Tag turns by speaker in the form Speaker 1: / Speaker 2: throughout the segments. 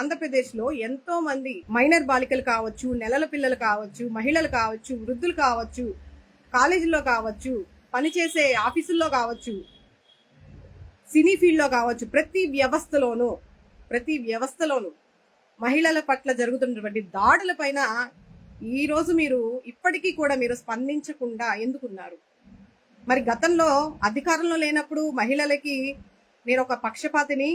Speaker 1: ఆంధ్రప్రదేశ్లో ఎంతో మంది మైనర్ బాలికలు కావచ్చు, నెలల పిల్లలు కావచ్చు, మహిళలు కావచ్చు, వృద్ధులు కావచ్చు, కాలేజీల్లో కావచ్చు, పనిచేసే ఆఫీసుల్లో కావచ్చు, సినీ ఫీల్డ్లో కావచ్చు, ప్రతి వ్యవస్థలోనూ మహిళల పట్ల జరుగుతున్నటువంటి దాడుల పైన ఈ రోజు మీరు ఇప్పటికీ కూడా మీరు స్పందించకుండా ఎందుకున్నారు? మరి గతంలో అధికారంలో లేనప్పుడు మహిళలకి నేను ఒక పక్షపాతిని,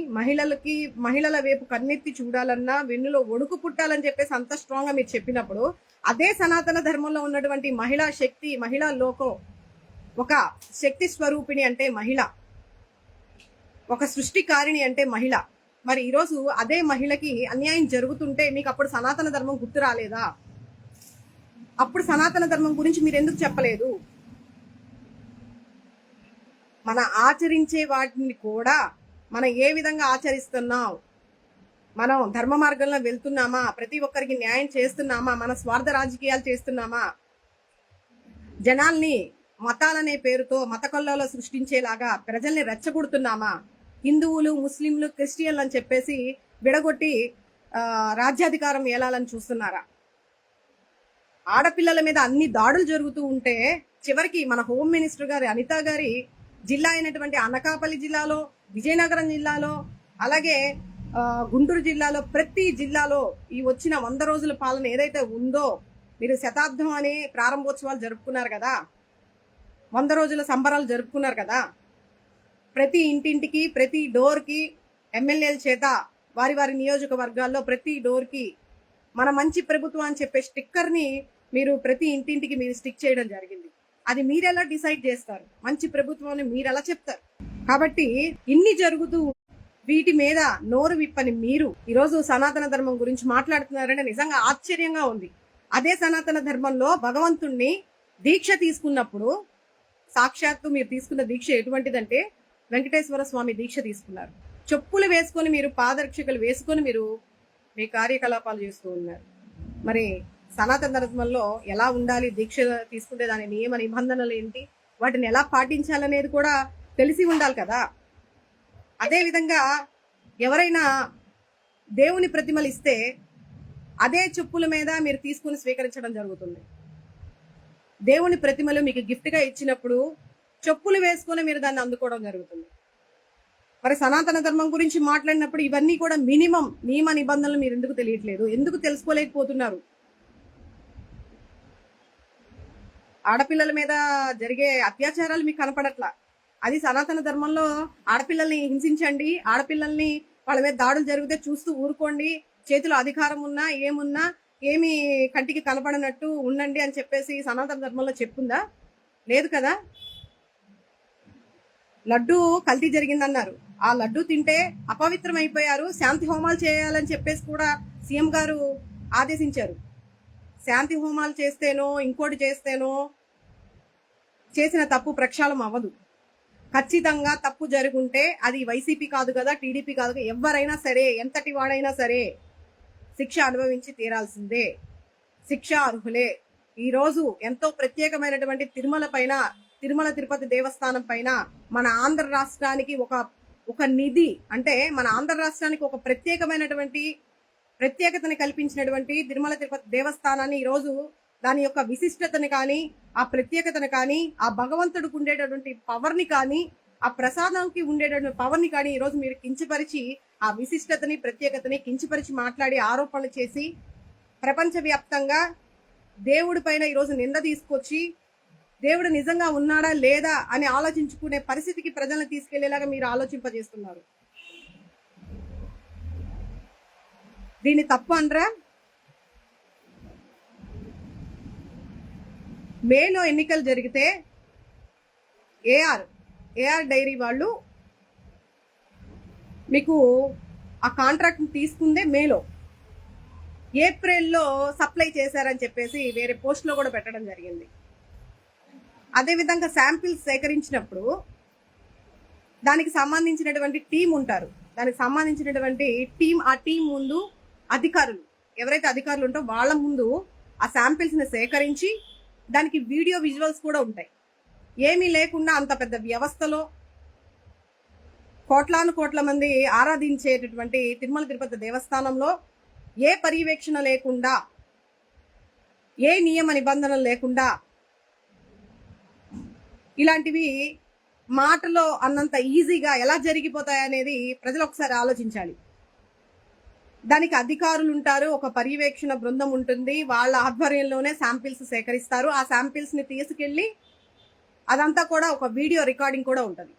Speaker 1: మహిళల వైపు కన్నెత్తి చూడాలన్నా వెన్నులో వణుకు పుట్టాలని చెప్పేసి అంత స్ట్రాంగ్ గా మీరు చెప్పినప్పుడు, అదే సనాతన ధర్మంలో ఉన్నటువంటి మహిళా శక్తి, మహిళా లోకం, ఒక శక్తి స్వరూపిణి అంటే మహిళ, ఒక సృష్టికారిణి అంటే మహిళ. మరి ఈరోజు అదే మహిళకి అన్యాయం జరుగుతుంటే మీకు అప్పుడు సనాతన ధర్మం గుర్తు రాలేదా? అప్పుడు సనాతన ధర్మం గురించి మీరు ఎందుకు చెప్పలేదు? మన ఆచరించే వాటిని కూడా మనం ఏ విధంగా ఆచరిస్తున్నాం, మనం ధర్మ మార్గంలో వెళ్తున్నామా, ప్రతి ఒక్కరికి న్యాయం చేస్తున్నామా, మన స్వార్థ రాజకీయాలు చేస్తున్నామా, జనాల్ని మతాలనే పేరుతో మత కొల్లలో సృష్టించేలాగా ప్రజల్ని రెచ్చగొడుతున్నామా, హిందువులు, ముస్లింలు, క్రిస్టియన్లు అని చెప్పేసి విడగొట్టి రాజ్యాధికారం ఏలాలని చూస్తున్నారా? ఆడపిల్లల మీద అన్ని దాడులు జరుగుతూ ఉంటే చివరికి మన హోమ్ మినిస్టర్ గారి అనిత గారి జిల్లా అయినటువంటి అనకాపల్లి జిల్లాలో, విజయనగరం జిల్లాలో, అలాగే గుంటూరు జిల్లాలో, ప్రతి జిల్లాలో ఈ వచ్చిన 100 రోజుల పాలన ఏదైతే ఉందో, మీరు శతాబ్దం అనే ప్రారంభోత్సవాలు జరుపుకున్నారు కదా, 100 రోజుల సంబరాలు జరుపుకున్నారు కదా, ప్రతి ఇంటింటికి, ప్రతి డోర్కి ఎమ్మెల్యేల చేత వారి వారి నియోజకవర్గాల్లో ప్రతి డోర్కి మన మంచి ప్రభుత్వం అని చెప్పే స్టిక్కర్ని మీరు ప్రతి ఇంటింటికి మీరు స్టిక్ చేయడం జరిగింది. అది మీరెలా డిసైడ్ చేస్తారు? మంచి ప్రభుత్వం అని మీరు ఎలా చెప్తారు? కాబట్టి ఇన్ని జరుగుతూ వీటి మీద నోరు విప్పని మీరు ఈరోజు సనాతన ధర్మం గురించి మాట్లాడుతున్నారంటే నిజంగా ఆశ్చర్యంగా ఉంది. అదే సనాతన ధర్మంలో భగవంతుణ్ణి దీక్ష తీసుకున్నప్పుడు, సాక్షాత్తు మీరు తీసుకున్న దీక్ష ఎటువంటిదంటే వెంకటేశ్వర స్వామి దీక్ష తీసుకున్నారు. చెప్పులు వేసుకొని, మీరు పాదరక్షకులు వేసుకొని మీరు మీ కార్యకలాపాలు చేస్తూ ఉన్నారు. మరి సనాతన ధర్మంలో ఎలా ఉండాలి, దీక్ష తీసుకుంటే దాని నియమ నిబంధనలు ఏంటి, వాటిని ఎలా పాటించాలనేది కూడా తెలిసి ఉండాలి కదా. అదే విధంగా ఎవరైనా దేవుని ప్రతిమలు ఇస్తే అదే చెప్పుల మీద మీరు తీసుకుని స్వీకరించడం జరుగుతుంది. దేవుని ప్రతిమలు మీకు గిఫ్ట్ గా ఇచ్చినప్పుడు చెప్పులు వేసుకుని మీరు దాన్ని అందుకోవడం జరుగుతుంది. మరి సనాతన ధర్మం గురించి మాట్లాడినప్పుడు ఇవన్నీ కూడా మినిమం నియమ నిబంధనలు మీరు ఎందుకు తెలియట్లేదు? ఎందుకు తెలుసుకోలేకపోతున్నారు? ఆడపిల్లల మీద జరిగే అత్యాచారాలు మీకు కనపడట్లా. అది సనాతన ధర్మంలో ఆడపిల్లల్ని హింసించండి, ఆడపిల్లల్ని వాళ్ళ మీద దాడులు జరిగితే చూస్తూ ఊరుకోండి, చేతిలో అధికారం ఉన్నా ఏమున్నా ఏమి కంటికి కనపడనట్టు ఉండండి అని చెప్పేసి సనాతన ధర్మంలో చెప్పుందా? లేదు కదా. లడ్డు కల్తీ జరిగిందన్నారు, ఆ లడ్డు తింటే అపవిత్రం అయిపోయారు, శాంతి హోమాలు చేయాలని చెప్పేసి కూడా సీఎం గారు ఆదేశించారు. శాంతి హోమాలు చేస్తేనో ఇంకోటి చేస్తేనో చేసిన తప్పు ప్రక్షాళన అవ్వదు. ఖచ్చితంగా తప్పు జరుగుంటే అది వైసీపీ కాదు కదా, టీడీపీ కాదు కదా, ఎవరైనా సరే, ఎంతటి వాడైనా సరే శిక్ష అనుభవించి తీరాల్సిందే, శిక్ష అర్హులే. ఈరోజు ఎంతో ప్రత్యేకమైనటువంటి తిరుమల తిరుపతి దేవస్థానం పైన మన ఆంధ్ర రాష్ట్రానికి ఒక నిధి, అంటే మన ఆంధ్ర రాష్ట్రానికి ఒక ప్రత్యేకతని కల్పించినటువంటి తిరుమల తిరుపతి దేవస్థానాన్ని ఈరోజు దాని యొక్క విశిష్టతని కానీ, ఆ ప్రత్యేకతను కానీ, ఆ భగవంతుడికి ఉండేటటువంటి పవర్ని కానీ, ఆ ప్రసాదంకి ఉండేటటువంటి పవర్ని కానీ ఈరోజు మీరు కించపరిచి, ఆ విశిష్టతని ప్రత్యేకతని కించపరిచి మాట్లాడి ఆరోపణలు చేసి ప్రపంచవ్యాప్తంగా దేవుడి పైన ఈరోజు నింద తీసుకొచ్చి దేవుడు నిజంగా ఉన్నాడా లేదా అని ఆలోచించుకునే పరిస్థితికి ప్రజలను తీసుకెళ్లేలాగా మీరు ఆలోచింపజేస్తున్నారు. దీన్ని తప్పు అనరా? మేలో ఎన్నికలు జరిగితే ఏఆర్ డైరీ వాళ్ళు మీకు ఆ కాంట్రాక్ట్ తీసుకుందే మేలో, ఏప్రిల్లో సప్లై చేశారని చెప్పేసి వేరే పోస్ట్ లో కూడా పెట్టడం జరిగింది. అదేవిధంగా శాంపిల్స్ సేకరించినప్పుడు దానికి సంబంధించినటువంటి టీం ఉంటారు, దానికి సంబంధించినటువంటి ఆ టీం ముందు అధికారులు, ఎవరైతే అధికారులు ఉంటారో వాళ్ళ ముందు ఆ శాంపిల్స్ ని సేకరించి దానికి వీడియో విజువల్స్ కూడా ఉంటాయి. ఏమీ లేకుండా అంత పెద్ద వ్యవస్థలో కోట్లాను కోట్ల మంది ఆరాధించేటటువంటి తిరుమల తిరుపతి దేవస్థానంలో ఏ పర్యవేక్షణ లేకుండా, ఏ నియమ నిబంధనలు లేకుండా ఇలాంటివి మాటలో అన్నంత ఈజీగా ఎలా జరిగిపోతాయనేది ప్రజలు ఒకసారి ఆలోచించాలి. దానికి అధికారులు ఉంటారు, ఒక పర్యవేక్షణ బృందం ఉంటుంది, వాళ్ళ ఆధ్వర్యంలోనే శాంపిల్స్ సేకరిస్తారు. ఆ శాంపిల్స్ ని తీసుకెళ్లి అదంతా కూడా ఒక వీడియో రికార్డింగ్ కూడా ఉంటుంది.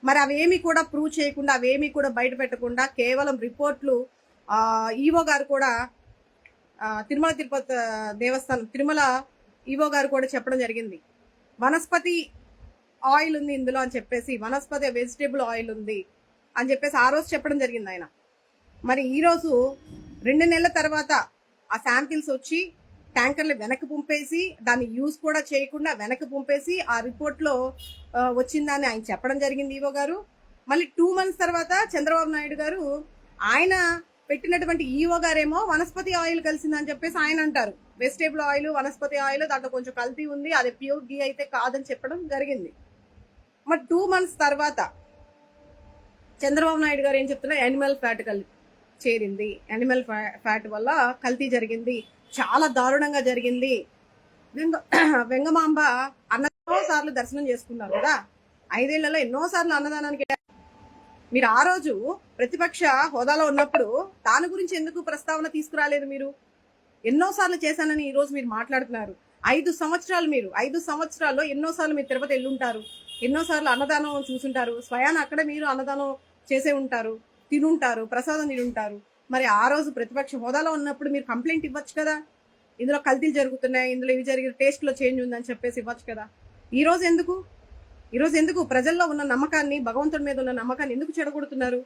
Speaker 1: మరి అవేమి కూడా ప్రూవ్ చేయకుండా, అవేమి కూడా బయట పెట్టకుండా కేవలం రిపోర్ట్లు ఈవో గారు కూడా తిరుమల తిరుపతి దేవస్థానం తిరుమల ఈవో గారు కూడా చెప్పడం జరిగింది. వనస్పతి ఆయిల్ ఉంది ఇందులో అని చెప్పేసి, వనస్పతి వెజిటేబుల్ ఆయిల్ ఉంది అని చెప్పేసి ఆ రోజు చెప్పడం జరిగింది ఆయన. మరి ఈరోజు 2 నెలల తర్వాత ఆ శాంపిల్స్ వచ్చి ట్యాంకర్లు వెనక్కి పంపేసి, దాన్ని యూజ్ కూడా చేయకుండా వెనక్కి పంపేసి ఆ రిపోర్ట్లో వచ్చిందని ఆయన చెప్పడం జరిగింది ఈవో గారు. మళ్ళీ 2 months తర్వాత చంద్రబాబు నాయుడు గారు ఆయన పెట్టినటువంటి ఈవో గారేమో వనస్పతి ఆయిల్ కలిసిందని చెప్పేసి ఆయన అంటారు. వెజిటేబుల్ ఆయిల్, వనస్పతి ఆయిల్, దాంట్లో కొంచెం కల్తీ ఉంది, అది ప్యూర్ గీ అయితే కాదని చెప్పడం జరిగింది. మరి 2 months తర్వాత చంద్రబాబు నాయుడు గారు ఏం చెప్తున్నారు? యానిమల్ ఫ్యాట్ చేరింది, యానిమల్ ఫ్యాట్ వల్ల కల్తీ జరిగింది, చాలా దారుణంగా జరిగింది. వెంగమాంబ ఎన్నోసార్లు దర్శనం చేసుకున్నారు కదా, 5 ఏళ్లలో ఎన్నోసార్లు అన్నదానానికి. మీరు ఆ రోజు ప్రతిపక్ష హోదాలో ఉన్నప్పుడు దాని గురించి ఎందుకు ప్రస్తావన తీసుకురాలేదు? మీరు ఎన్నోసార్లు చేశానని ఈ రోజు మీరు మాట్లాడుతున్నారు. 5 సంవత్సరాలు మీరు 5 సంవత్సరాల్లో ఎన్నోసార్లు మీరు తిరుపతి వెళ్ళుంటారు, ఎన్నోసార్లు అన్నదానం చూసుంటారు, స్వయాన అక్కడ మీరు అన్నదానం చేసే ఉంటారు, తినుంటారు, ప్రసాదం తినుంటారు. మరి ఆ రోజు ప్రతిపక్ష హోదాలో ఉన్నప్పుడు మీరు కంప్లైంట్ ఇవ్వచ్చు కదా, ఇందులో కల్తీలు జరుగుతున్నాయి, ఇందులో ఇవి జరిగిన టేస్ట్ లో చేంజ్ ఉందని చెప్పేసి ఇవ్వచ్చు కదా. ఈ రోజు ఎందుకు ప్రజల్లో ఉన్న నమ్మకాన్ని, భగవంతుడి మీద ఉన్న నమ్మకాన్ని ఎందుకు చెడగొడుతున్నారు?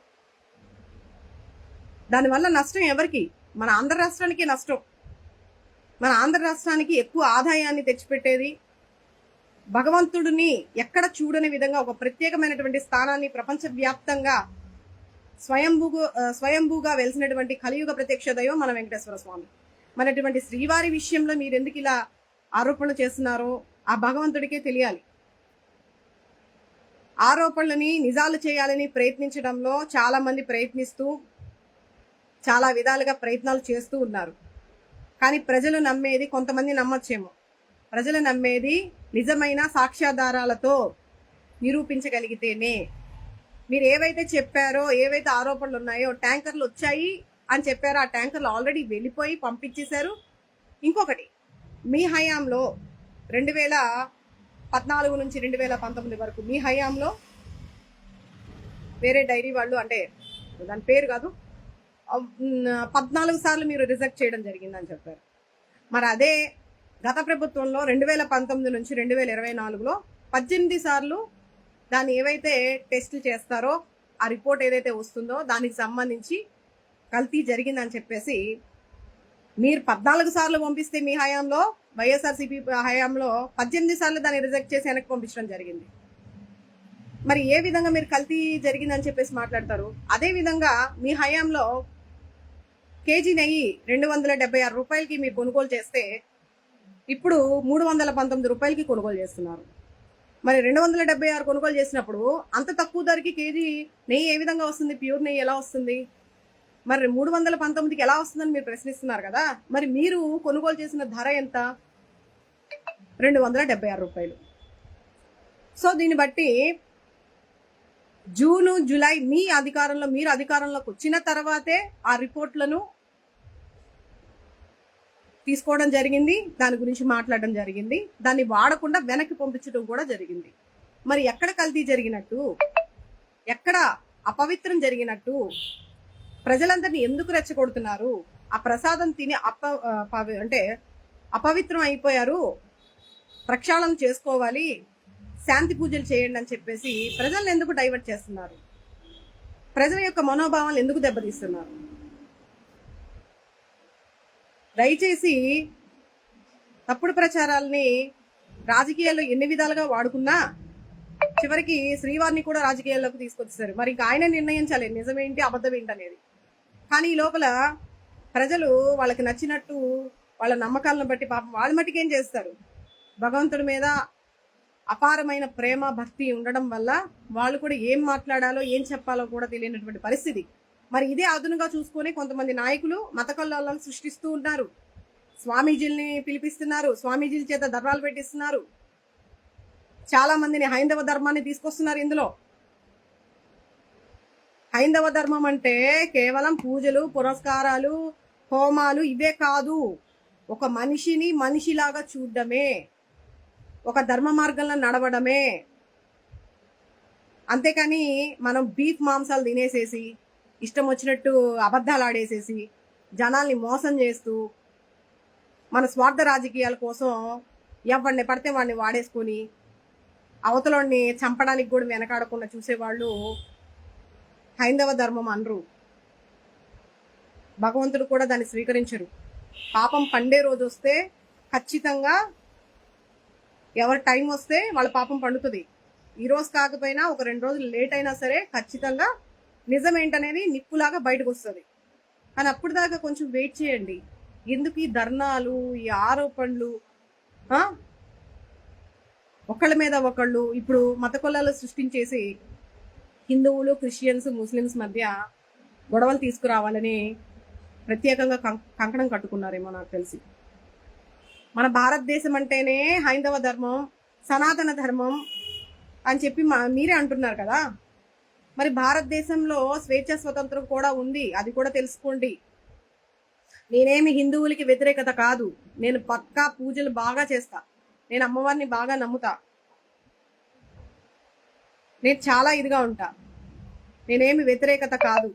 Speaker 1: దానివల్ల నష్టం ఎవరికి? మన ఆంధ్ర రాష్ట్రానికి నష్టం. మన ఆంధ్ర రాష్ట్రానికి ఎక్కువ ఆదాయాన్ని తెచ్చిపెట్టేది, భగవంతుడిని ఎక్కడ చూడని విధంగా ఒక ప్రత్యేకమైనటువంటి స్థానాన్ని ప్రపంచవ్యాప్తంగా స్వయంభూగా వెలిసినటువంటి కలియుగ ప్రత్యక్ష దైవం మన వెంకటేశ్వర స్వామి. మనటువంటి శ్రీవారి విషయంలో మీరు ఎందుకు ఇలా ఆరోపణలు చేస్తున్నారో ఆ భగవంతుడికే తెలియాలి. ఆరోపణలని నిజాలు చేయాలని ప్రయత్నించడంలో చాలా మంది ప్రయత్నిస్తూ చాలా విధాలుగా ప్రయత్నాలు చేస్తూ ఉన్నారు. కానీ ప్రజలు నమ్మేది, కొంతమంది నమ్మచ్చేమో, ప్రజలు నమ్మేది నిజమైన సాక్ష్యాధారాలతో నిరూపించగలిగితేనే. మీరు ఏవైతే చెప్పారో, ఏవైతే ఆరోపణలు ఉన్నాయో, ట్యాంకర్లు వచ్చాయి అని చెప్పారో ఆ ట్యాంకర్లు ఆల్రెడీ వెళ్ళిపోయి పంపించేశారు. ఇంకొకటి, మీ హయాంలో 2014 నుంచి 2019 వరకు మీ హయాంలో వేరే డైరీ వాళ్ళు, అంటే దాని పేరు కాదు, 14 సార్లు మీరు రిజెక్ట్ చేయడం జరిగిందని చెప్పారు. మరి అదే గత ప్రభుత్వంలో 2019 నుంచి 2024లో 18 సార్లు దాన్ని ఏవైతే టెస్టులు చేస్తారో ఆ రిపోర్ట్ ఏదైతే వస్తుందో దానికి సంబంధించి కల్తీ జరిగిందని చెప్పేసి మీరు 14 సార్లు పంపిస్తే మీ హయాంలో, వైఎస్ఆర్సీపీ హయాంలో 18 సార్లు దాన్ని రిజెక్ట్ చేసి వెనక్కి పంపించడం జరిగింది. మరి ఏ విధంగా మీరు కల్తీ జరిగిందని చెప్పేసి మాట్లాడతారు? అదే విధంగా మీ హయాంలో కేజీ నెయ్యి 276 రూపాయలకి మీరు కొనుగోలు చేస్తే ఇప్పుడు 319 రూపాయలకి కొనుగోలు చేస్తున్నారు. మరి 276 కొనుగోలు చేసినప్పుడు అంత తక్కువ ధరకి కేజీ నెయ్యి ఏ విధంగా వస్తుంది? ప్యూర్ నెయ్యి ఎలా వస్తుంది? మరి 319కి ఎలా వస్తుందని మీరు ప్రశ్నిస్తున్నారు కదా. మరి మీరు కొనుగోలు చేసిన ధర ఎంత? 276 రూపాయలు. సో దీన్ని బట్టి జూను, జూలై మీరు అధికారంలోకి వచ్చిన తర్వాతే ఆ రిపోర్ట్లను తీసుకోవడం జరిగింది, దాని గురించి మాట్లాడడం జరిగింది, దాన్ని వాడకుండా వెనక్కి పంపించడం కూడా జరిగింది. మరి ఎక్కడ కల్తీ జరిగినట్టు, ఎక్కడ అపవిత్రం జరిగినట్టు, ప్రజలందరినీ ఎందుకు రెచ్చగొడుతున్నారు? ఆ ప్రసాదం తిని అంటే అపవిత్రం అయిపోయారు, ప్రక్షాళన చేసుకోవాలి, శాంతి పూజలు చేయండి అని చెప్పేసి ప్రజలను ఎందుకు డైవర్ట్ చేస్తున్నారు? ప్రజల యొక్క మనోభావాలు ఎందుకు దెబ్బతీస్తున్నారు? దయచేసి తప్పుడు ప్రచారాలని రాజకీయాల్లో ఎన్ని విధాలుగా వాడుకున్నా చివరికి శ్రీవారిని కూడా రాజకీయాల్లోకి తీసుకొచ్చేసారు. మరి ఇంకా ఆయన నిర్ణయించాలి నిజమేంటి అబద్ధం ఏంటి అనేది. కానీ ఈ లోపల ప్రజలు వాళ్ళకి నచ్చినట్టు వాళ్ళ నమ్మకాలను బట్టి పాపం వాళ్ళ మట్టికి ఏం చేస్తారు? భగవంతుడి మీద అపారమైన ప్రేమ భక్తి ఉండడం వల్ల వాళ్ళు కూడా ఏం మాట్లాడాలో ఏం చెప్పాలో కూడా తెలియనటువంటి పరిస్థితి. మరి ఇదే అదునుగా చూసుకొని కొంతమంది నాయకులు మత కల్లోలాలు సృష్టిస్తూ ఉన్నారు. స్వామీజీల్ని పిలిపిస్తున్నారు, స్వామీజీల చేత ధర్నాలు పెట్టిస్తున్నారు, చాలా మందిని హైందవ ధర్మాన్ని తీసుకొస్తున్నారు. ఇందులో హైందవ ధర్మం అంటే కేవలం పూజలు, పురస్కారాలు, హోమాలు ఇవే కాదు, ఒక మనిషిని మనిషిలాగా చూడడమే, ఒక ధర్మ మార్గంలో నడవడమే. అంతేకాని మనం బీఫ్ మాంసాలు తినేసేసి ఇష్టం వచ్చినట్టు అబద్ధాలు ఆడేసేసి జనాల్ని మోసం చేస్తూ మన స్వార్థ రాజకీయాల కోసం ఎవరిని పడితే వాడిని వాడేసుకొని అవతలని చంపడానికి కూడా వెనకాడకుండా చూసేవాళ్ళు హైందవ ధర్మం అనరు. భగవంతుడు కూడా దాన్ని స్వీకరించరు. పాపం పండే రోజు వస్తే ఖచ్చితంగా ఎవరి టైం వస్తే వాళ్ళ పాపం పండుతుంది. ఈ రోజు కాకపోయినా ఒక 2 రోజులు లేట్ అయినా సరే ఖచ్చితంగా నిజం ఏంటనేది నిప్పులాగా బయటకు వస్తుంది. కానీ అప్పుడు దాకా కొంచెం వెయిట్ చేయండి. ఎందుకు ఈ ధర్నాలు, ఈ ఆరోపణలు, ఒకళ్ళ మీద ఒకళ్ళు ఇప్పుడు మత కులాలు సృష్టించేసి హిందువులు, క్రిస్టియన్స్, ముస్లిమ్స్ మధ్య గొడవలు తీసుకురావాలని ప్రత్యేకంగా కంకణం కట్టుకున్నారేమో నాకు తెలిసి. మన భారతదేశం అంటేనే హైందవ ధర్మం, సనాతన ధర్మం అని చెప్పి మీరే అంటున్నారు కదా. మరి భారతదేశంలో స్వేచ్ఛ స్వతంత్రం కూడా ఉంది, అది కూడా తెలుసుకోండి. నేనేమి హిందువులకి వ్యతిరేకత కాదు, నేను పక్కా పూజలు బాగా చేస్తా, నేను అమ్మవారిని బాగా నమ్ముతా, నేను చాలా ఇదిగా ఉంటా, నేనేమి వ్యతిరేకత కాదు.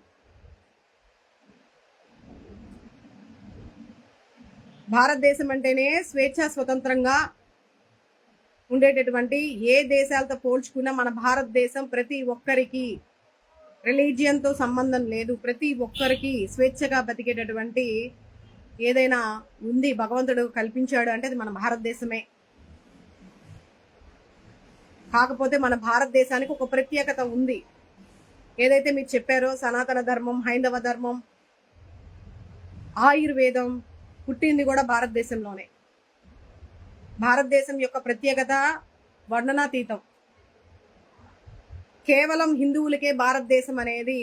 Speaker 1: భారతదేశం అంటేనే స్వేచ్ఛ స్వతంత్రంగా ఉండేటటువంటి, ఏ దేశాలతో పోల్చుకున్నా మన భారతదేశం ప్రతి ఒక్కరికి రిలీజియన్తో సంబంధం లేదు, ప్రతి ఒక్కరికి స్వేచ్ఛగా బతికేటటువంటి ఏదైనా ఉంది, భగవంతుడు కల్పించాడు అంటే అది మన భారతదేశమే. కాకపోతే మన భారతదేశానికి ఒక ప్రత్యేకత ఉంది. ఏదైతే మీరు చెప్పారో సనాతన ధర్మం, హైందవ ధర్మం, ఆయుర్వేదం పుట్టింది కూడా భారతదేశంలోనే. భారతదేశం యొక్క ప్రత్యేకత వర్ణనాతీతం. కేవలం హిందువులకే భారతదేశం అనేది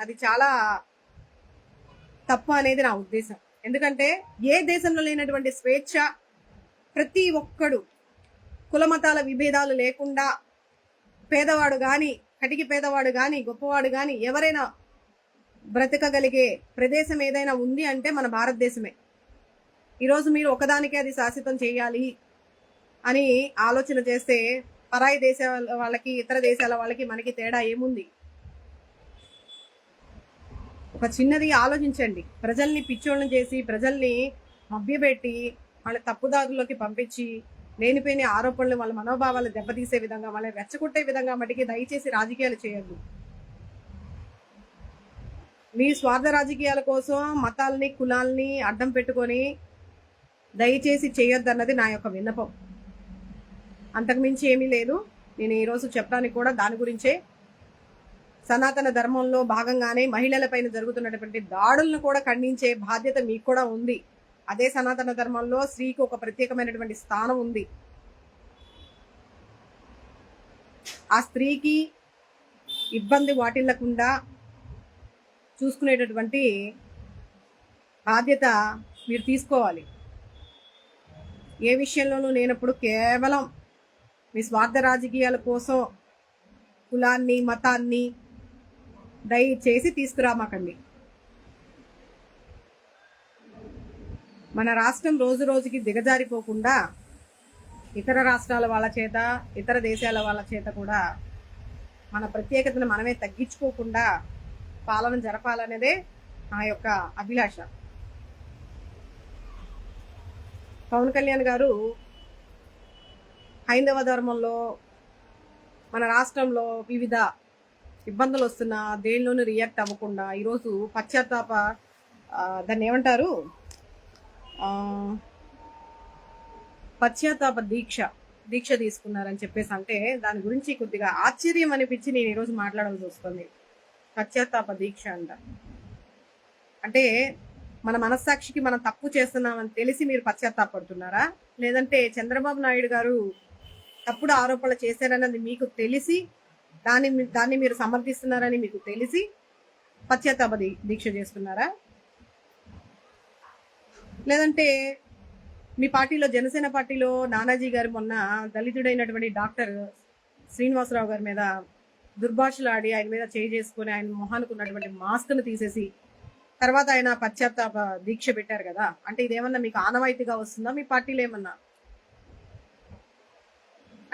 Speaker 1: అది చాలా తప్పు అనేది నా ఉద్దేశం. ఎందుకంటే ఏ దేశంలో లేనటువంటి స్వేచ్ఛ, ప్రతి ఒక్కడు కులమతాల విభేదాలు లేకుండా పేదవాడు కానీ, కటికి పేదవాడు కానీ, గొప్పవాడు కానీ ఎవరైనా బ్రతకగలిగే ప్రదేశం ఏదైనా ఉంది అంటే మన భారతదేశమే. ఈరోజు మీరు ఒకదానికే అది శాశ్వతం చేయాలి అని ఆలోచన చేస్తే పరాయి దేశాల వాళ్ళకి, ఇతర దేశాల వాళ్ళకి మనకి తేడా ఏముంది? ఒక చిన్నది ఆలోచించండి. ప్రజల్ని పిచ్చోళ్ళని చేసి, ప్రజల్ని మభ్యపెట్టి, వాళ్ళ తప్పుదారుల్లోకి పంపించి, లేనిపోయిన ఆరోపణలు, వాళ్ళ మనోభావాలు దెబ్బతీసే విధంగా, వాళ్ళని రెచ్చగొట్టే విధంగా మటుకి దయచేసి రాజకీయాలు చేయొద్దు. మీ స్వార్థ రాజకీయాల కోసం మతాల్ని, కులాల్ని అడ్డం పెట్టుకొని దయచేసి చేయొద్దన్నది నా యొక్క విన్నపం. అంతకుమించి ఏమీ లేదు. నేను ఈరోజు చెప్పడానికి కూడా దాని గురించే. సనాతన ధర్మంలో భాగంగానే మహిళలపైన జరుగుతున్నటువంటి దాడులను కూడా ఖండించే బాధ్యత మీకు కూడా ఉంది. అదే సనాతన ధర్మంలో స్త్రీకి ఒక ప్రత్యేకమైనటువంటి స్థానం ఉంది. ఆ స్త్రీకి ఇబ్బంది వాటిల్లకుండా చూసుకునేటటువంటి బాధ్యత మీరు తీసుకోవాలి. ఏ విషయంలోనూ లేనప్పుడు కేవలం మీ స్వార్థ రాజకీయాల కోసం కులాన్ని, మతాన్ని దయచేసి తీసుకురామాకండి. మన రాష్ట్రం రోజు రోజుకి దిగజారిపోకుండా ఇతర రాష్ట్రాల వాళ్ళ చేత, ఇతర దేశాల వాళ్ళ చేత కూడా మన ప్రత్యేకతను మనమే తగ్గించుకోకుండా పాలన జరపాలనేదే నా యొక్క అభిలాష. పవన్ కళ్యాణ్ గారు హైందవ ధర్మంలో మన రాష్ట్రంలో వివిధ ఇబ్బందులు వస్తున్నా దేనిలోనూ రియాక్ట్ అవ్వకుండా ఈరోజు పశ్చాత్తాప, దాన్ని ఏమంటారు, పశ్చాత్తాప దీక్ష తీసుకున్నారని చెప్పేసి అంటే దాని గురించి కొద్దిగా ఆశ్చర్యం అనిపించి నేను ఈరోజు మాట్లాడాల్సి వస్తుంది. పశ్చాత్తాప దీక్ష అంటే మన మనస్సాక్షికి మనం తప్పు చేస్తున్నామని తెలిసి మీరు పశ్చాత్తాపడుతున్నారా? లేదంటే చంద్రబాబు నాయుడు గారు తప్పుడు ఆరోపణలు చేశారన్నది మీకు తెలిసి దాన్ని మీరు సమర్థిస్తున్నారని మీకు తెలిసి పశ్చాత్తాప దీక్ష చేస్తున్నారా? లేదంటే మీ పార్టీలో, జనసేన పార్టీలో నానాజీ గారు మొన్న దళితుడైనటువంటి డాక్టర్ శ్రీనివాసరావు గారి మీద దుర్భాషలాడి ఆయన మీద చేయి చేసుకుని ఆయన మొహానికి ఉన్నటువంటి మాస్క్ను తీసేసి తర్వాత ఆయన పశ్చాత్తాప దీక్ష పెట్టారు కదా, అంటే ఇదేమన్నా మీకు ఆనవాయితీగా వస్తుందా మీ పార్టీలో ఏమన్నా?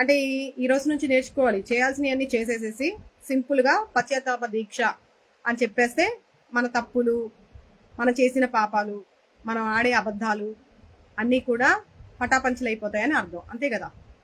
Speaker 1: అంటే ఈ రోజు నుంచి నేర్చుకోవాలి, చేయాల్సినవన్నీ చేసేసేసి సింపుల్గా పశ్చాత్తాప దీక్ష అని చెప్పేస్తే మన తప్పులు, మనం చేసిన పాపాలు, మనం ఆడే అబద్ధాలు అన్నీ కూడా పటాపంచలైపోతాయని అర్థం, అంతే కదా?